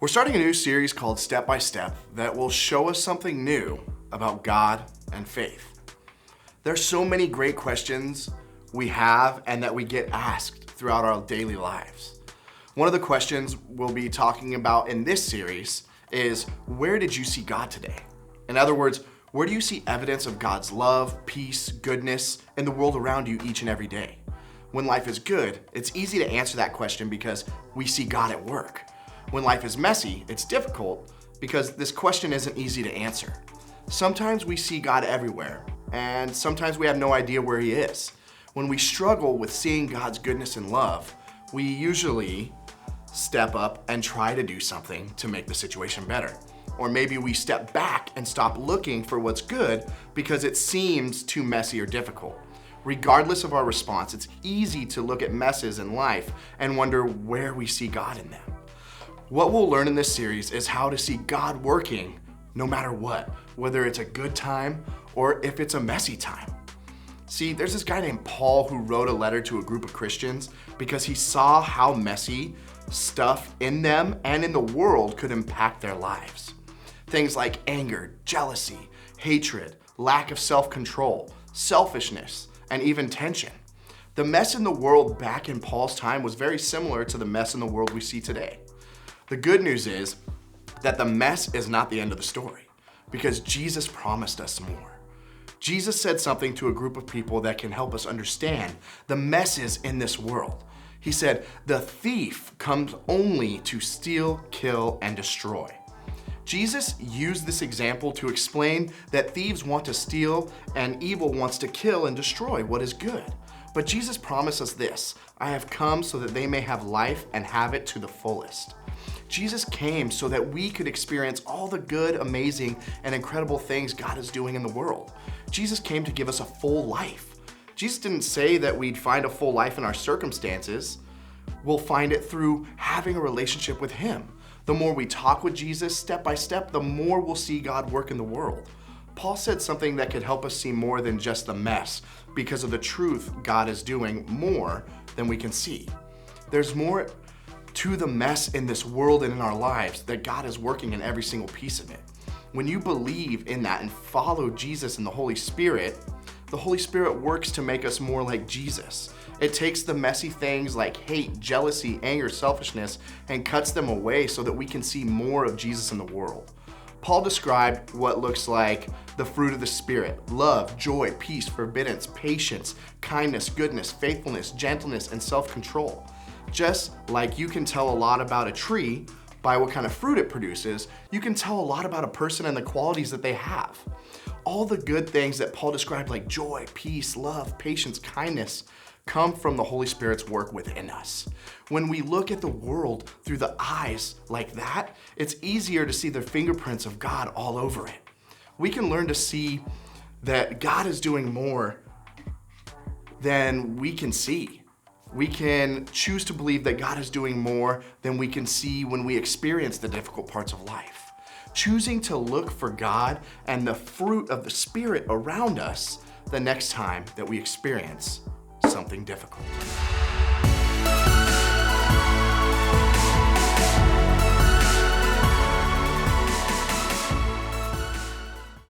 We're starting a new series called Step by Step that will show us something new about God and faith. There's so many great questions we have and that we get asked throughout our daily lives. One of the questions we'll be talking about in this series is, where did you see God today? In other words, where do you see evidence of God's love, peace, goodness in the world around you each and every day? When life is good, it's easy to answer that question because we see God at work. When life is messy, it's difficult because this question isn't easy to answer. Sometimes we see God everywhere, and sometimes we have no idea where He is. When we struggle with seeing God's goodness and love, we usually step up and try to do something to make the situation better. Or maybe we step back and stop looking for what's good because it seems too messy or difficult. Regardless of our response, it's easy to look at messes in life and wonder where we see God in them. What we'll learn in this series is how to see God working no matter what, whether it's a good time or if it's a messy time. See, there's this guy named Paul who wrote a letter to a group of Christians because he saw how messy stuff in them and in the world could impact their lives. Things like anger, jealousy, hatred, lack of self-control, selfishness, and even tension. The mess in the world back in Paul's time was very similar to the mess in the world we see today. The good news is that the mess is not the end of the story because Jesus promised us more. Jesus said something to a group of people that can help us understand the messes in this world. He said, "The thief comes only to steal, kill, and destroy." Jesus used this example to explain that thieves want to steal and evil wants to kill and destroy what is good. But Jesus promised us this: "I have come so that they may have life and have it to the fullest." Jesus came so that we could experience all the good, amazing, and incredible things God is doing in the world. Jesus came to give us a full life. Jesus didn't say that we'd find a full life in our circumstances. We'll find it through having a relationship with Him. The more we talk with Jesus step by step, the more we'll see God work in the world. Paul said something that could help us see more than just the mess because of the truth God is doing more than we can see. There's more to the mess in this world and in our lives that God is working in every single piece of it. When you believe in that and follow Jesus and the Holy Spirit works to make us more like Jesus. It takes the messy things like hate, jealousy, anger, selfishness, and cuts them away so that we can see more of Jesus in the world. Paul described what looks like the fruit of the Spirit: love, joy, peace, forbearance, patience, kindness, goodness, faithfulness, gentleness, and self-control. Just like you can tell a lot about a tree by what kind of fruit it produces, you can tell a lot about a person and the qualities that they have. All the good things that Paul described, like joy, peace, love, patience, kindness, come from the Holy Spirit's work within us. When we look at the world through the eyes like that, it's easier to see the fingerprints of God all over it. We can learn to see that God is doing more than we can see. We can choose to believe that God is doing more than we can see when we experience the difficult parts of life. Choosing to look for God and the fruit of the Spirit around us the next time that we experience something difficult.